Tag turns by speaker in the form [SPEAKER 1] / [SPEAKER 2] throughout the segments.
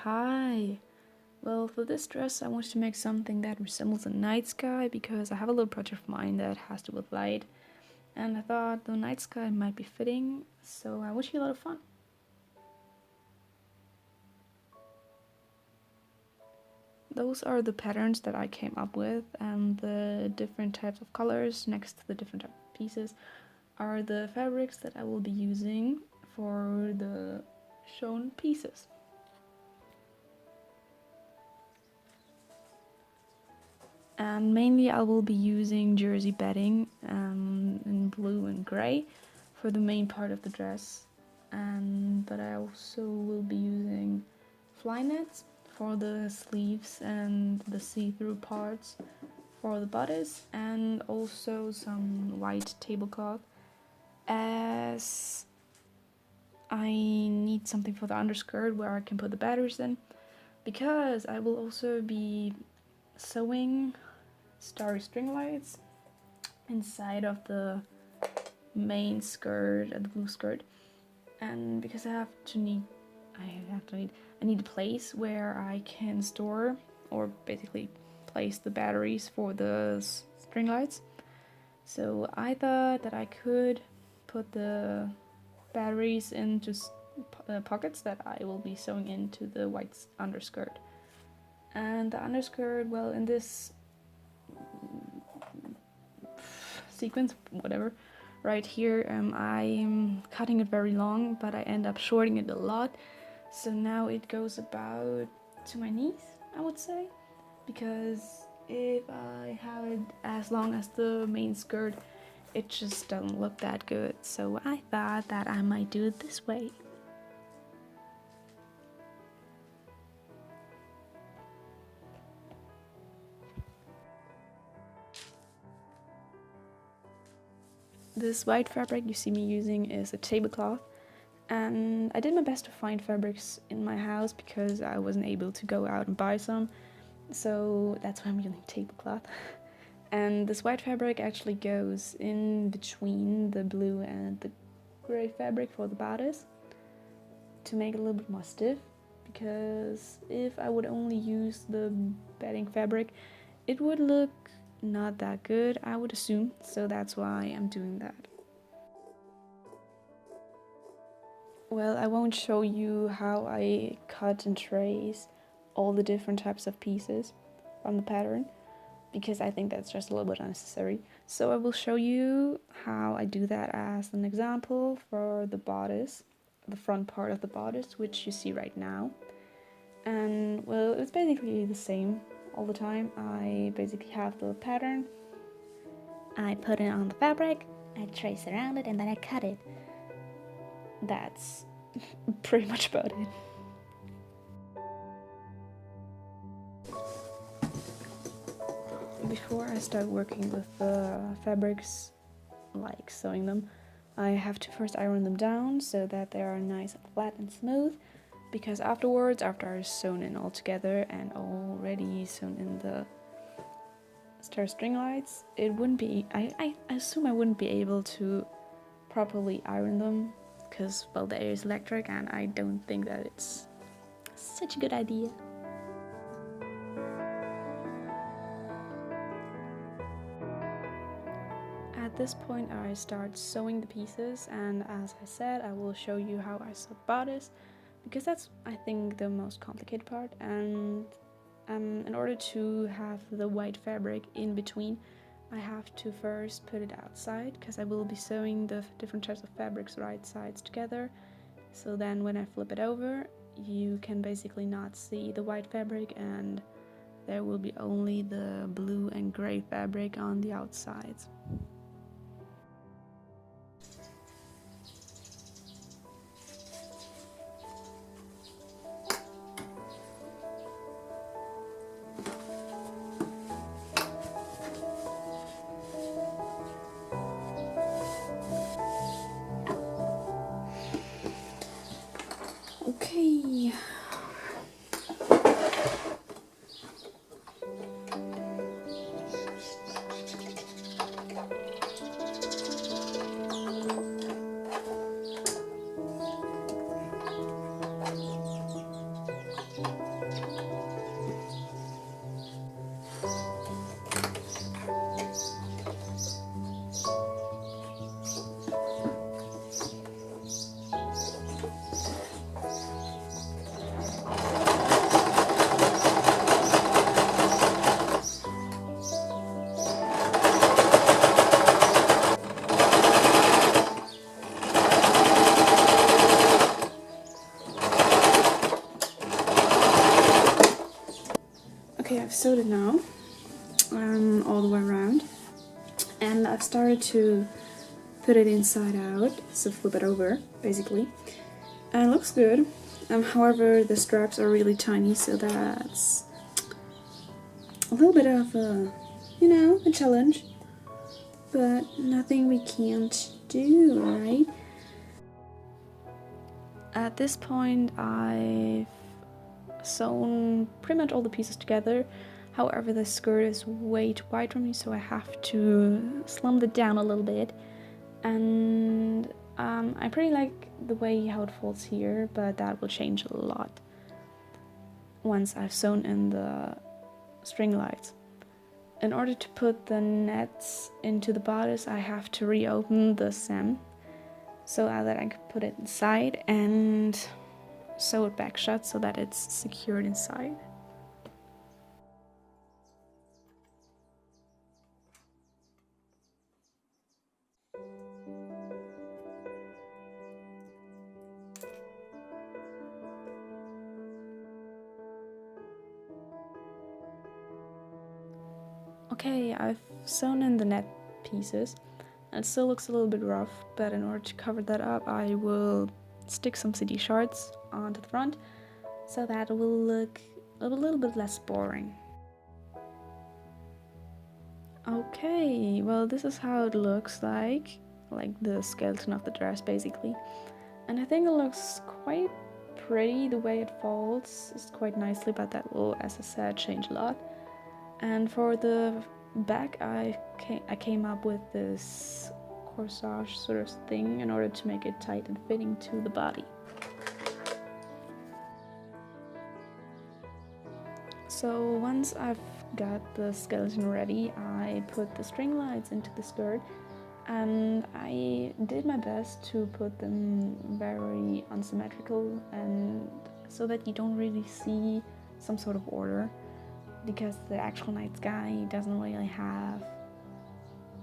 [SPEAKER 1] Hi! Well, for this dress I wanted to make something that resembles a night sky because I have a little project of mine that has to do with light, and I thought the night sky might be fitting, so I wish you a lot of fun. Those are the patterns that I came up with, and the different types of colors next to the different type of pieces are the fabrics that I will be using for the shown pieces. And mainly I will be using jersey bedding in blue and grey for the main part of the dress, but I also will be using fly nets for the sleeves and the see-through parts for the bodice, and also some white tablecloth, as I need something for the underskirt where I can put the batteries in, because I will also be sewing starry string lights inside of the main skirt and the blue skirt, and because I need a place where I can store or basically place the batteries for the string lights. So I thought that I could put the batteries into pockets that I will be sewing into the white underskirt. And the underskirt, well, in this sequence, whatever, right here, I'm cutting it very long, but I end up shorting it a lot. So now it goes about to my knees, I would say, because if I have it as long as the main skirt, it just doesn't look that good. So I thought that I might do it this way. This white fabric you see me using is a tablecloth, and I did my best to find fabrics in my house because I wasn't able to go out and buy some, so that's why I'm using tablecloth. And this white fabric actually goes in between the blue and the grey fabric for the bodice to make it a little bit more stiff, because if I would only use the bedding fabric, it would look not that good, I would assume, so that's why I'm doing that. Well, I won't show you how I cut and trace all the different types of pieces from the pattern, because I think that's just a little bit unnecessary. So I will show you how I do that as an example for the bodice, the front part of the bodice, which you see right now. And well, it's basically the same all the time. I basically have the pattern, I put it on the fabric, I trace around it, and then I cut it. That's pretty much about it. Before I start working with the fabrics, like sewing them, I have to first iron them down so that they are nice and flat and smooth, because afterwards, after I've sewn in all together and already sewn in the star string lights, it wouldn't be, I assume I wouldn't be able to properly iron them, because, well, the air is electric and I don't think that it's such a good idea. At this point I start sewing the pieces, and as I said, I will show you how I sew the bodice, because that's, I think, the most complicated part. And in order to have the white fabric in between, I have to first put it outside, because I will be sewing the different types of fabrics right sides together, so then when I flip it over, you can basically not see the white fabric, and there will be only the blue and grey fabric on the outsides. Okay. sewed it now, all the way around, and I've started to put it inside out, so flip it over, basically, and it looks good. However, the straps are really tiny, so that's a little bit of a, you know, a challenge, but nothing we can't do, right? At this point, I've sewn pretty much all the pieces together. However, the skirt is way too wide for me, so I have to slump it down a little bit. And I pretty like the way how it folds here, but that will change a lot once I've sewn in the string lights. In order to put the nets into the bodice, I have to reopen the sem so that I can put it inside and sew it back shut so that it's secured inside. Okay, I've sewn in the net pieces, and it still looks a little bit rough, but in order to cover that up, I will stick some CD shards onto the front so that it will look a little bit less boring. Okay, well, this is how it looks like the skeleton of the dress, basically. And I think it looks quite pretty the way it folds. It's quite nicely, but that will, as I said, change a lot. And for the back, I came up with this corsage sort of thing in order to make it tight and fitting to the body. So once I've got the skeleton ready, I put the string lights into the skirt, and I did my best to put them very unsymmetrical and so that you don't really see some sort of order, because the actual night sky doesn't really have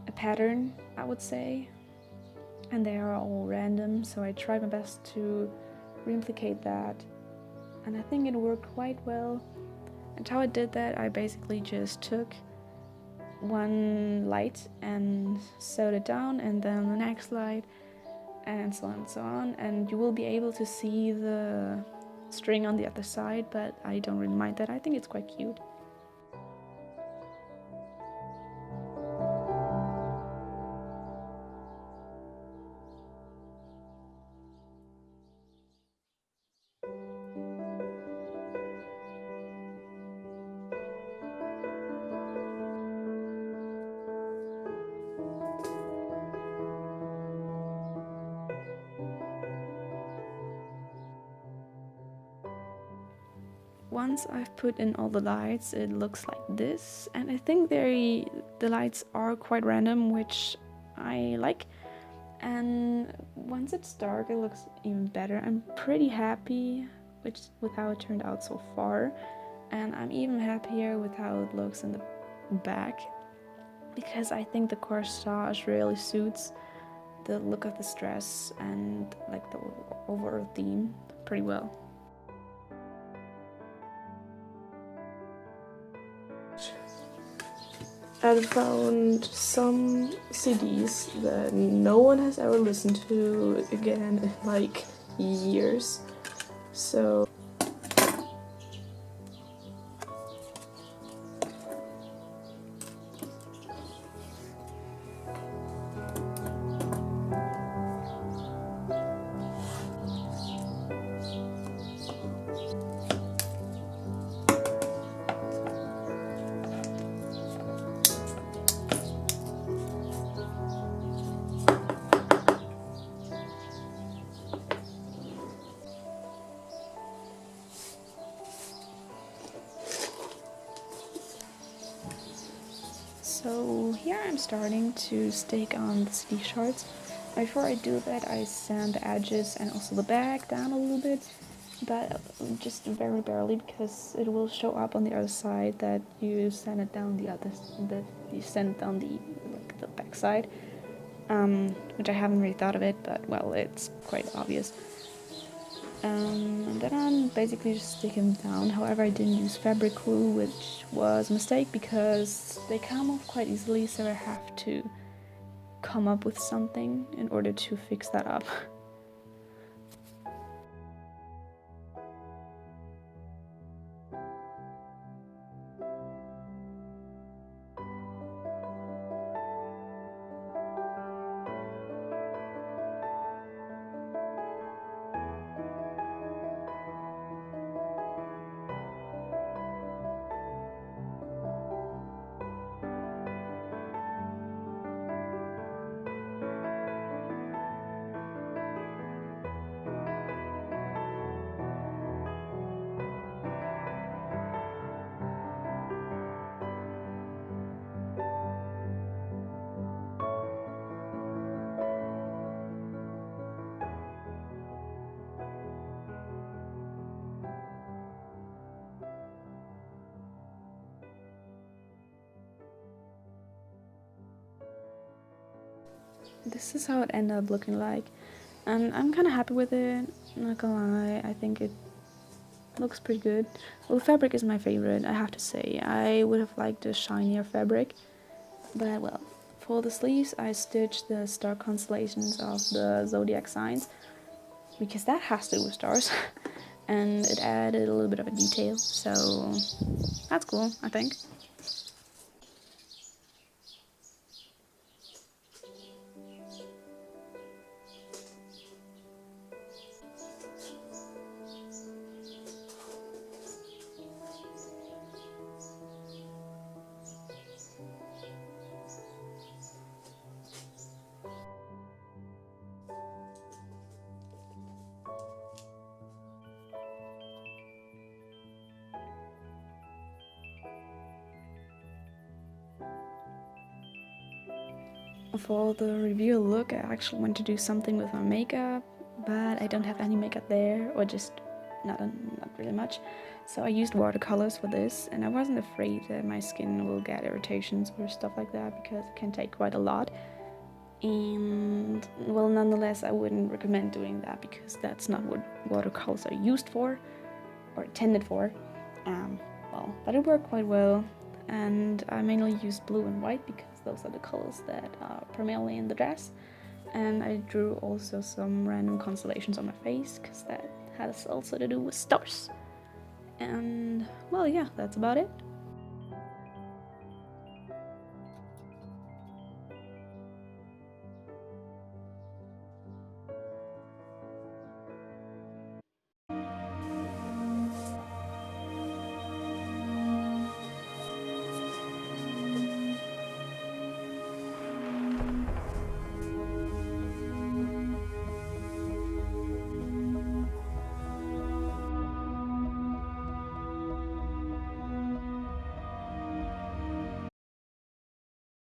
[SPEAKER 1] a pattern, I would say, and they are all random, so I tried my best to replicate that, and I think it worked quite well. And how I did that, I basically just took one light and sewed it down, and then the next light, and so on and so on, and you will be able to see the string on the other side, but I don't really mind that. I think it's quite cute. Once I've put in all the lights, it looks like this, and I think the lights are quite random, which I like. And once it's dark, it looks even better. I'm pretty happy with how it turned out so far, and I'm even happier with how it looks in the back, because I think the corsage really suits the look of this dress and like the overall theme pretty well.
[SPEAKER 2] I found some CDs that no one has ever listened to again in like years. So
[SPEAKER 1] So here I'm starting to stick on the CD shards. Before I do that, I sand the edges and also the back down a little bit, but just very barely, because it will show up on the other side that you sand it down the back side, which I haven't really thought of it, but well, it's quite obvious. And then I'm basically just sticking them down. However, I didn't use fabric glue, which was a mistake because they come off quite easily, so I have to come up with something in order to fix that up. This is how it ended up looking like, and I'm kind of happy with it, not gonna lie. I think it looks pretty good. Well, the fabric is my favorite, I have to say. I would have liked a shinier fabric, but well. For the sleeves, I stitched the star constellations of the zodiac signs, because that has to do with stars, and it added a little bit of a detail, so that's cool, I think. For the reveal look, I actually went to do something with my makeup, but I don't have any makeup there, or just not really much. So I used watercolors for this, and I wasn't afraid that my skin will get irritations or stuff like that, because it can take quite a lot. And well, nonetheless, I wouldn't recommend doing that, because that's not what watercolors are used for or intended for. Well, but it worked quite well, and I mainly used blue and white because those are the colors that are primarily in the dress. And I drew also some random constellations on my face because that has also to do with stars. And well, yeah, that's about it.